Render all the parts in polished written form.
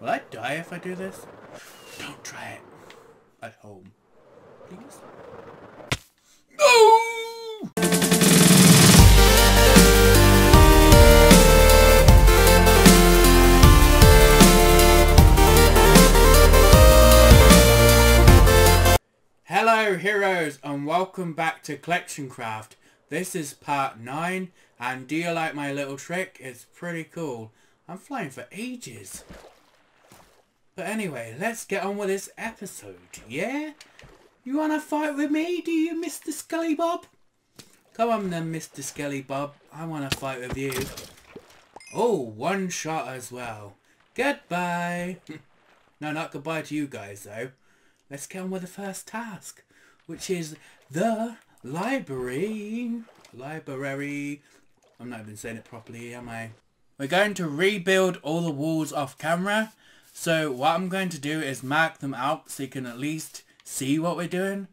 Will I die if I do this? Don't try it at home, please. No! Hello heroes and welcome back to CollectionCraft. This is part 9 and do you like my little trick? It's pretty cool. I'm flying for ages. But anyway, let's get on with this episode, yeah? You wanna fight with me, do you, Mr. Skelly Bob? Come on then, Mr. Skelly Bob. I wanna fight with you. Oh, one shot as well. Goodbye. No, not goodbye to you guys though. Let's get on with the first task, which is the library. Library. I'm not even saying it properly, am I? We're going to rebuild all the walls off camera. So what I'm going to do is mark them out so you can at least see what we're doing.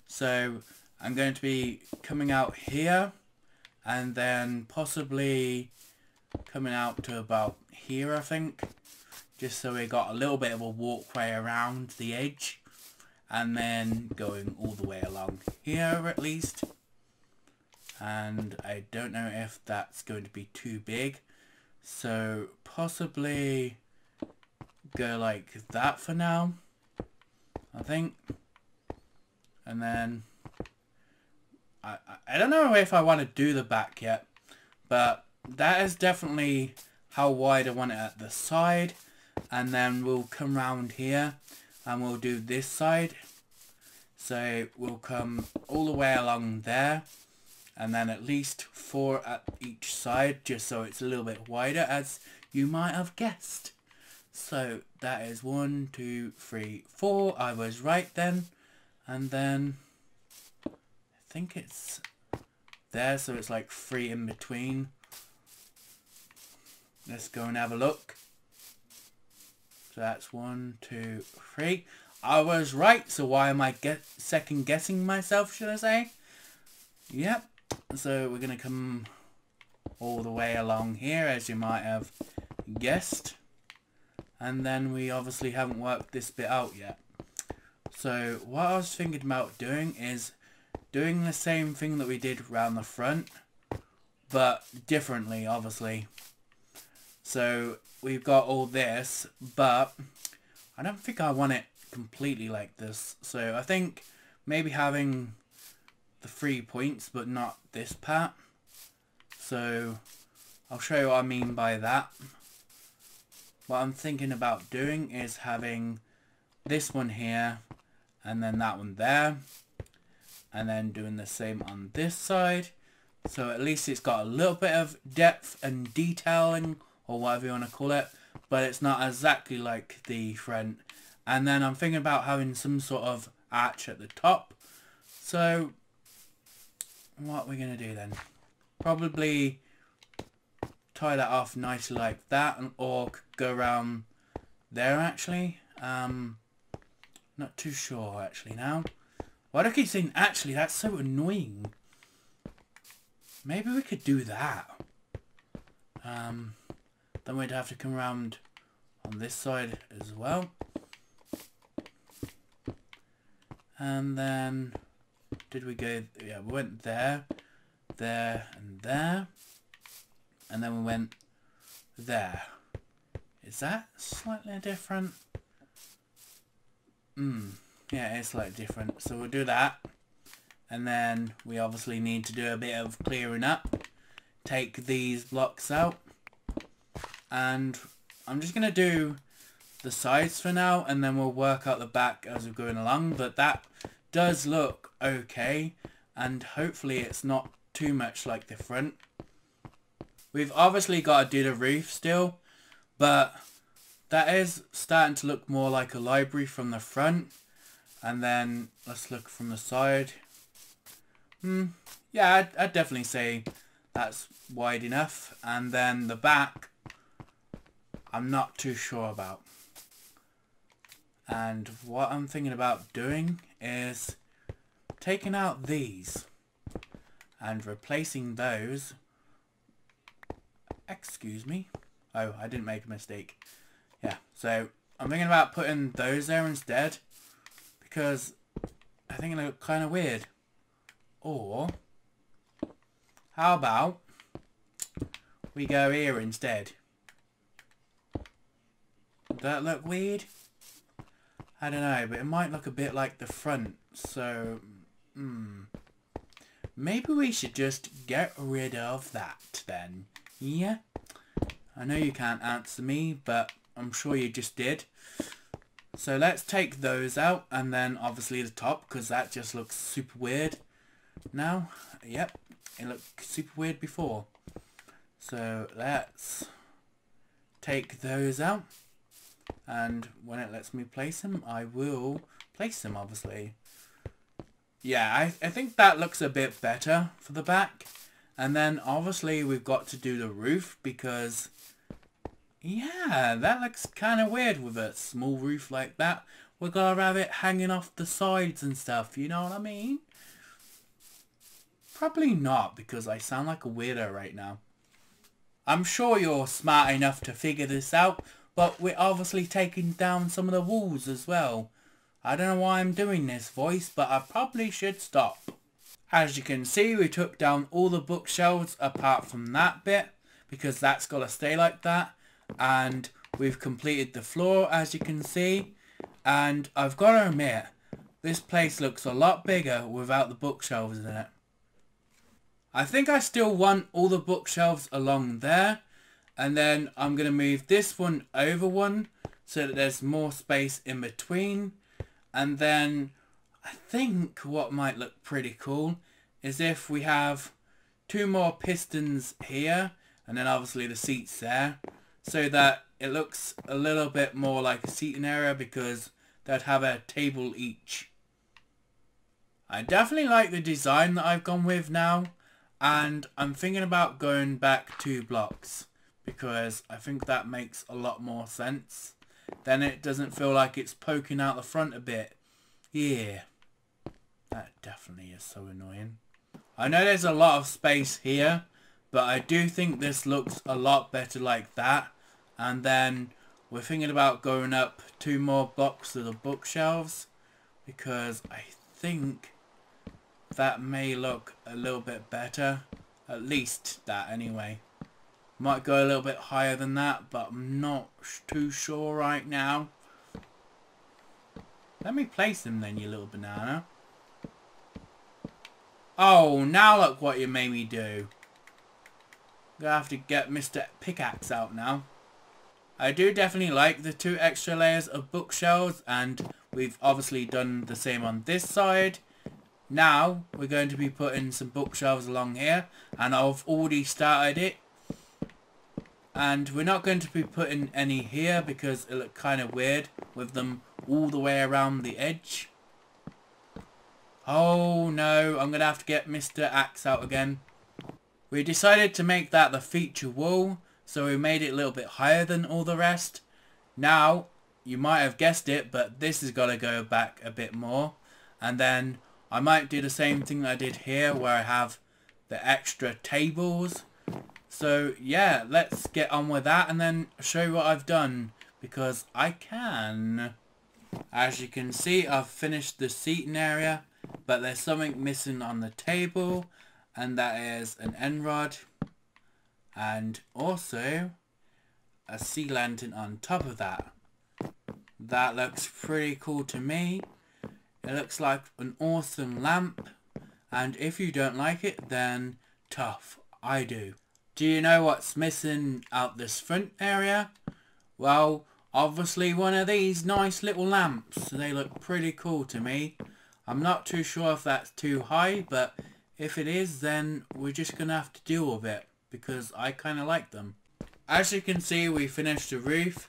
So I'm going to be coming out here and then possibly coming out to about here, I think. Just so we got a little bit of a walkway around the edge. And then going all the way along here at least. And I don't know if that's going to be too big. So possibly go like that for now, I think. And then I don't know if I want to do the back yet. But that is definitely how wide I want it at the side. And then we'll come round here. And we'll do this side. So we'll come all the way along there. And then at least 4 at each side. Just so it's a little bit wider, as you might have guessed. So that is 1, 2, 3, 4. I was right then. And then I think it's there. So it's like 3 in between. Let's go and have a look. So that's 1, 2, 3. I was right, so why am I second guessing myself, should I say? Yep. So we're going to come all the way along here, as you might have guessed. And then we obviously haven't worked this bit out yet. So what I was thinking about doing is doing the same thing that we did around the front, but differently, obviously. So we've got all this, but I don't think I want it completely like this. So I think maybe having the 3 points, but not this part. So I'll show you what I mean by that. What I'm thinking about doing is having this one here, and then that one there. And then doing the same on this side. So at least it's got a little bit of depth and detailing, or whatever you want to call it, but it's not exactly like the front. And then I'm thinking about having some sort of arch at the top. So what we're going to do then? Probably tie that off nicely like that, or go around there actually. Not too sure actually now. Why do I keep saying actually? That's so annoying. Maybe we could do that. Then we'd have to come around on this side as well. And then, did we go, yeah, we went there, there, and there. And then we went there. Is that slightly different? Yeah, it's slightly different. So we'll do that. And then we obviously need to do a bit of clearing up. Take these blocks out. And I'm just going to do the sides for now, and then we'll work out the back as we're going along. But that does look okay, and hopefully it's not too much like the front. We've obviously got to do the roof still, but that is starting to look more like a library from the front. And then let's look from the side. Yeah, I'd definitely say that's wide enough. And then the back, I'm not too sure about. And what I'm thinking about doing is taking out these and replacing those. Excuse me. Oh, I didn't make a mistake. Yeah, so I'm thinking about putting those there instead. Because I think they look kind of weird. Or, how about we go here instead? Would that look weird? I don't know, but it might look a bit like the front. So, maybe we should just get rid of that then. Yeah? I know you can't answer me, but I'm sure you just did. So let's take those out, and then obviously the top, because that just looks super weird now. Yep, it looked super weird before. So let's take those out, and when it lets me place them, I will place them, obviously. Yeah, I think that looks a bit better for the back. And then obviously we've got to do the roof, because yeah, that looks kind of weird with a small roof like that. We're going to have it hanging off the sides and stuff, you know what I mean? Probably not, because I sound like a weirdo right now. I'm sure you're smart enough to figure this out, but we're obviously taking down some of the walls as well. I don't know why I'm doing this voice, but I probably should stop. As you can see, we took down all the bookshelves apart from that bit, because that's got to stay like that. And we've completed the floor, as you can see. And I've got to admit, this place looks a lot bigger without the bookshelves in it. I think I still want all the bookshelves along there. And then I'm going to move this one over one so that there's more space in between. And then I think what might look pretty cool is if we have 2 more pistons here, and then obviously the seats there, so that it looks a little bit more like a seating area, because they'd have a table each. I definitely like the design that I've gone with now, and I'm thinking about going back 2 blocks, because I think that makes a lot more sense. Then it doesn't feel like it's poking out the front a bit. Yeah, that definitely is so annoying. I know there's a lot of space here, but I do think this looks a lot better like that. And then we're thinking about going up 2 more blocks to the bookshelves, because I think that may look a little bit better. At least that anyway. Might go a little bit higher than that, but I'm not too sure right now. Let me place them then, you little banana. Oh, now look what you made me do. I'm gonna have to get Mr. Pickaxe out now. I do definitely like the 2 extra layers of bookshelves, and we've obviously done the same on this side. Now we're going to be putting some bookshelves along here, and I've already started it. And we're not going to be putting any here because it looked kind of weird with them all the way around the edge. Oh no, I'm going to have to get Mr. Axe out again. We decided to make that the feature wall, so we made it a little bit higher than all the rest. Now, you might have guessed it, but this has got to go back a bit more. And then I might do the same thing that I did here, where I have the extra tables. So yeah, let's get on with that and then show you what I've done, because I can. As you can see, I've finished the seating area, but there's something missing on the table, and that is an end rod and also a sea lantern on top of that. That looks pretty cool to me. It looks like an awesome lamp, and if you don't like it, then tough, I do. Do you know what's missing out this front area? Well, obviously one of these nice little lamps. They look pretty cool to me. I'm not too sure if that's too high, but if it is, then we're just going to have to deal with it, because I kind of like them. As you can see, we finished the roof.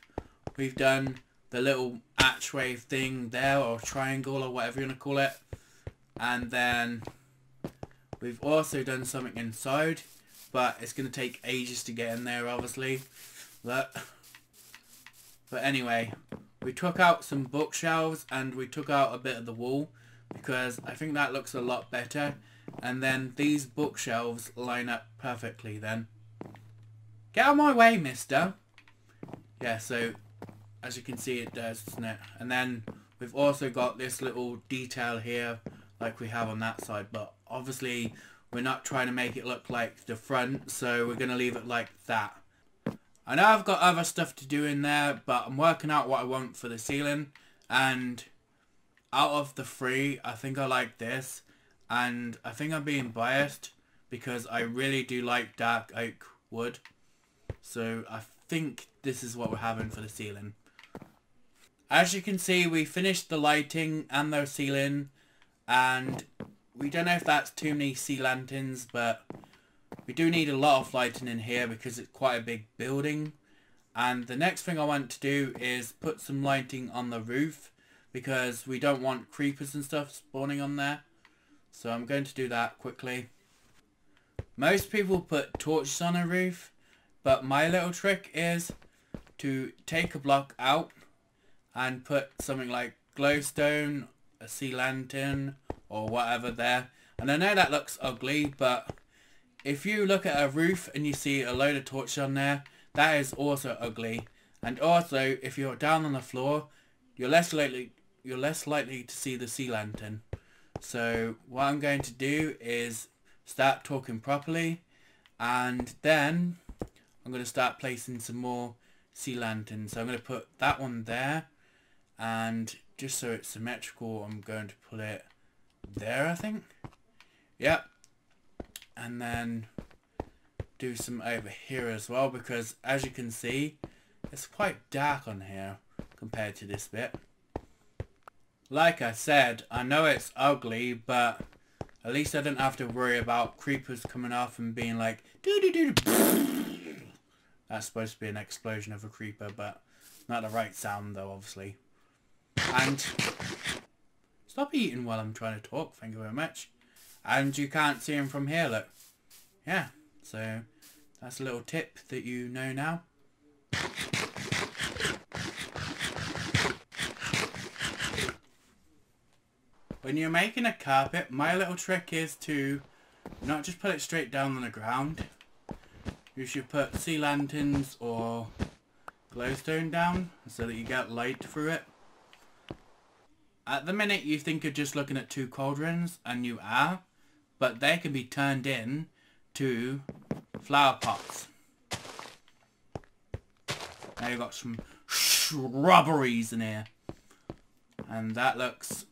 We've done the little archway thing there, or triangle, or whatever you want to call it. And then we've also done something inside, but it's going to take ages to get in there, obviously. But anyway, we took out some bookshelves and we took out a bit of the wall, because I think that looks a lot better. And then these bookshelves line up perfectly then. Get out of my way, mister. Yeah, so as you can see it does, doesn't it? And then we've also got this little detail here like we have on that side, but obviously we're not trying to make it look like the front, so we're going to leave it like that. I know I've got other stuff to do in there, but I'm working out what I want for the ceiling, and out of the three, I think I like this, and I think I'm being biased because I really do like dark oak wood, so I think this is what we're having for the ceiling. As you can see, we finished the lighting and the ceiling, and we don't know if that's too many sea lanterns, but we do need a lot of lighting in here because it's quite a big building. And the next thing I want to do is put some lighting on the roof because we don't want creepers and stuff spawning on there. So I'm going to do that quickly. Most people put torches on a roof, but my little trick is to take a block out and put something like glowstone, a sea lantern or whatever there. And I know that looks ugly, but if you look at a roof and you see a load of torches on there, that is also ugly. And also, if you're down on the floor, you're less likely to see the sea lantern. So what I'm going to do is start talking properly, and then I'm going to start placing some more sea lanterns. So I'm going to put that one there, and just so it's symmetrical, I'm going to put it there, I think. Yep. And then do some over here as well, because as you can see, it's quite dark on here compared to this bit. Like I said, I know it's ugly, but at least I don't have to worry about creepers coming off and being like doo doo doo doo. That's supposed to be an explosion of a creeper, but not the right sound though, obviously. And stop eating while I'm trying to talk, thank you very much. And you can't see him from here, look. Yeah, so that's a little tip that you know now. When you're making a carpet, my little trick is to not just put it straight down on the ground. You should put sea lanterns or glowstone down so that you get light through it. At the minute you think you're just looking at two cauldrons, and you are, but they can be turned in to flower pots. Now you've got some shrubberies in here, and that looks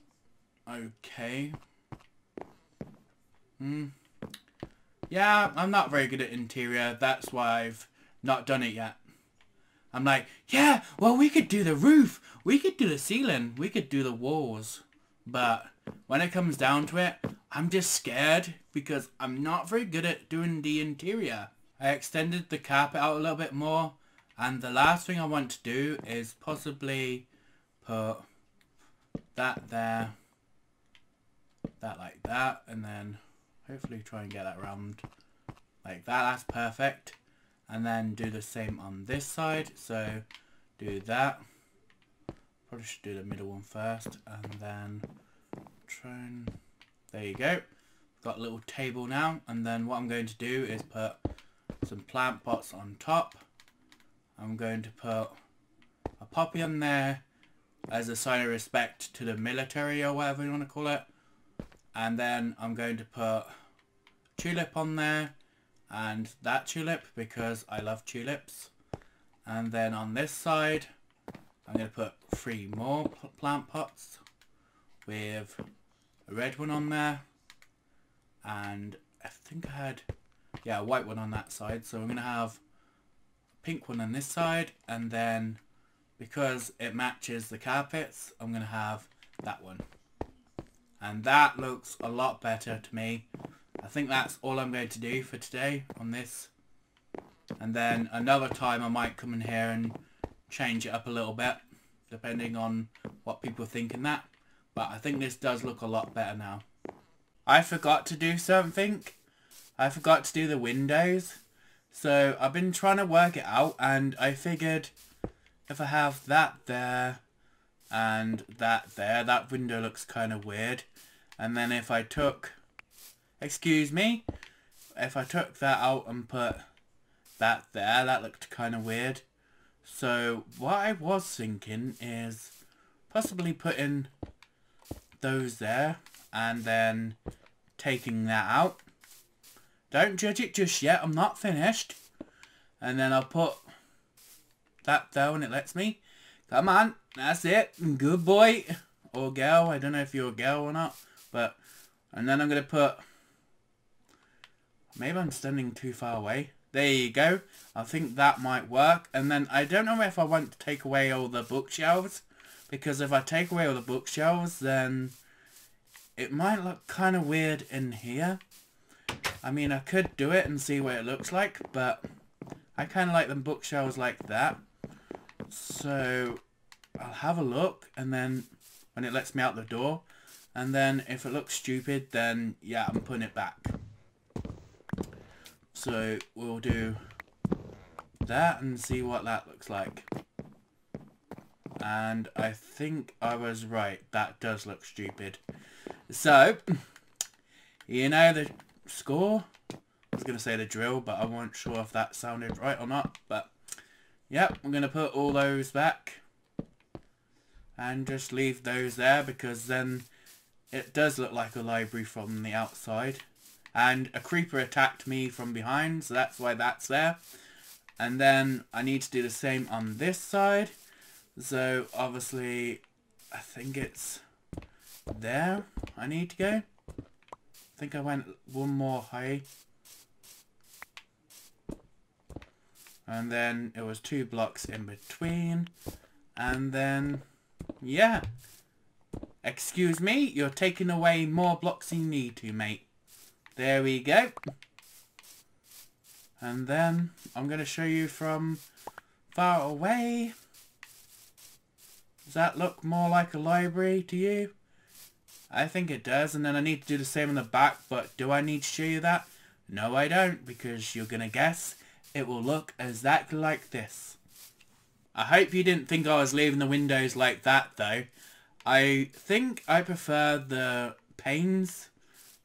okay. Yeah, I'm not very good at interior, that's why I've not done it yet. I'm like, yeah, well we could do the roof, we could do the ceiling, we could do the walls. But when it comes down to it, I'm just scared because I'm not very good at doing the interior. I extended the carpet out a little bit more, and the last thing I want to do is possibly put that there, that like that, and then hopefully try and get that round like that. That's perfect. And then do the same on this side. So do that. Probably should do the middle one first, and then try and, there you go. Got a little table now, and then what I'm going to do is put some plant pots on top. I'm going to put a poppy on there as a sign of respect to the military or whatever you want to call it. And then I'm going to put tulip on there, and that tulip because I love tulips. And then on this side I'm going to put 3 more plant pots with a red one on there, and I think I had, yeah, a white one on that side. So I'm going to have a pink one on this side, and then because it matches the carpets, I'm going to have that one. And that looks a lot better to me. I think that's all I'm going to do for today on this. And then another time I might come in here and change it up a little bit, depending on what people think in that. But I think this does look a lot better now. I forgot to do something. I forgot to do the windows. So I've been trying to work it out, and I figured if I have that there and that there, that window looks kind of weird. And then if I took, excuse me, if I took that out and put that there, that looked kind of weird. So what I was thinking is possibly putting those there and then taking that out. Don't judge it just yet, I'm not finished. And then I'll put that there when it lets me. Come on, that's it. Good boy. Or girl, I don't know if you're a girl or not. But, and then I'm going to put, maybe I'm standing too far away. There you go. I think that might work. And then I don't know if I want to take away all the bookshelves. Because if I take away all the bookshelves, then it might look kind of weird in here. I mean, I could do it and see what it looks like, but I kind of like them bookshelves like that. So I'll have a look, and then when it lets me out the door, and then if it looks stupid, then yeah, I'm putting it back. So we'll do that and see what that looks like. And I think I was right. That does look stupid. So, you know the score? I was going to say the drill, but I wasn't sure if that sounded right or not. But, yep, I'm going to put all those back. And just leave those there, because then it does look like a library from the outside. And a creeper attacked me from behind, so that's why that's there. And then I need to do the same on this side. So obviously, I think it's there I need to go. I think I went one more high. And then it was 2 blocks in between. And then, yeah. Excuse me, you're taking away more blocks than you need to, mate. There we go. And then I'm going to show you from far away. Does that look more like a library to you? I think it does. And then I need to do the same on the back. But do I need to show you that? No, I don't. Because you're going to guess it will look exactly like this. I hope you didn't think I was leaving the windows like that, though. I think I prefer the panes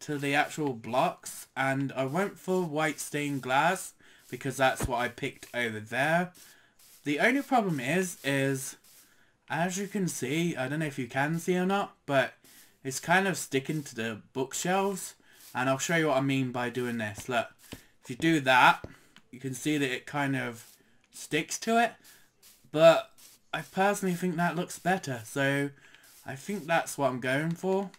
to the actual blocks. And I went for white stained glass, because that's what I picked over there. The only problem is as you can see, I don't know if you can see or not, but it's kind of sticking to the bookshelves. And I'll show you what I mean by doing this. Look, if you do that, you can see that it kind of sticks to it. But I personally think that looks better. So I think that's what I'm going for.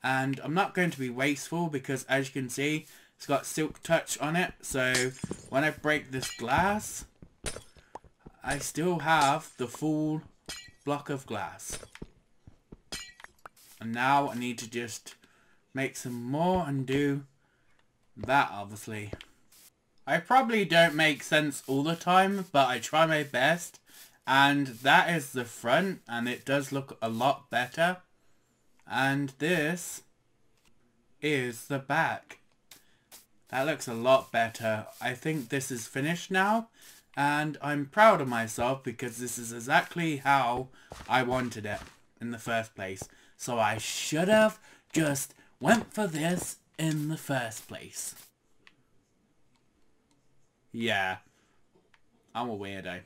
And I'm not going to be wasteful, because as you can see, it's got silk touch on it. So when I break this glass, I still have the full block of glass. And now I need to just make some more and do that, obviously. I probably don't make sense all the time, but I try my best. And that is the front, and it does look a lot better. And this is the back. That looks a lot better. I think this is finished now. And I'm proud of myself, because this is exactly how I wanted it in the first place. So I should have just went for this in the first place. Yeah. I'm a weirdo.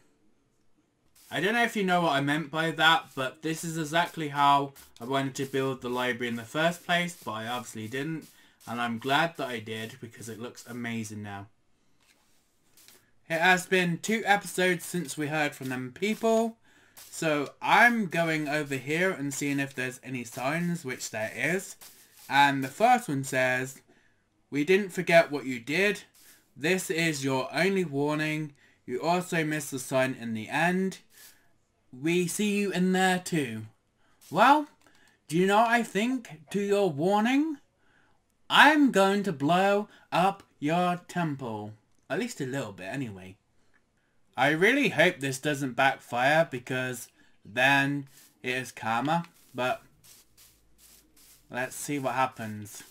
I don't know if you know what I meant by that, but this is exactly how I wanted to build the library in the first place, but I obviously didn't. And I'm glad that I did, because it looks amazing now. It has been 2 episodes since we heard from them people. So I'm going over here and seeing if there's any signs, which there is. And the first one says, "We didn't forget what you did. This is your only warning. You also missed the sign in the end. We see you in there too." Well, do you know what I think to your warning? I'm going to blow up your temple. At least a little bit, anyway. I really hope this doesn't backfire, because then it is karma. But let's see what happens.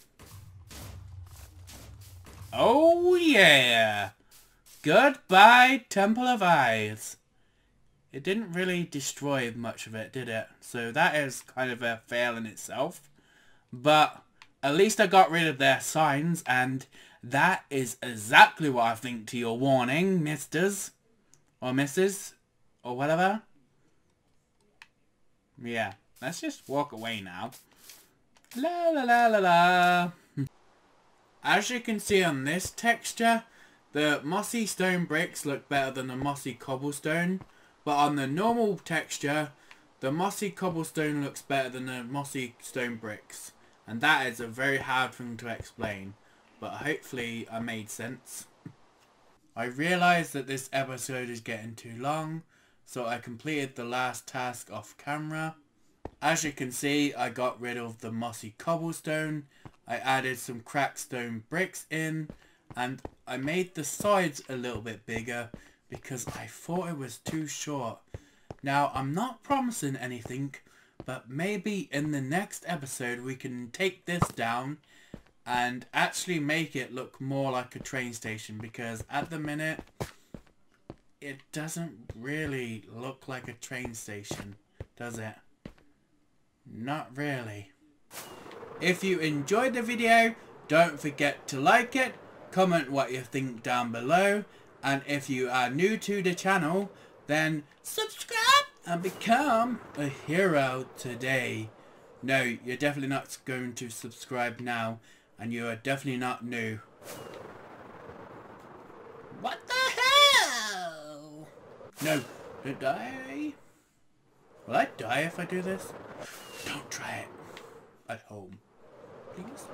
Oh yeah! Goodbye, Temple of Eyes. It didn't really destroy much of it, did it? So that is kind of a fail in itself. But at least I got rid of their signs, and that is exactly what I think to your warning, misters. Or misses. or whatever. Yeah, let's just walk away now. La la la la la. As you can see on this texture, the mossy stone bricks look better than the mossy cobblestone. But on the normal texture, the mossy cobblestone looks better than the mossy stone bricks. And that is a very hard thing to explain. But hopefully I made sense. I realised that this episode is getting too long, so I completed the last task off camera. As you can see, I got rid of the mossy cobblestone, I added some cracked stone bricks in, and I made the sides a little bit bigger because I thought it was too short. Now, I'm not promising anything, but maybe in the next episode we can take this down and actually make it look more like a train station, because at the minute it doesn't really look like a train station, does it? Not really. If you enjoyed the video, don't forget to like it, comment what you think down below, and if you are new to the channel, then subscribe and become a hero today. No, you're definitely not going to subscribe now, and you are definitely not new. What the hell? No, don't die. Will I die if I do this? Don't try it at home, please.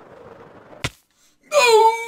No!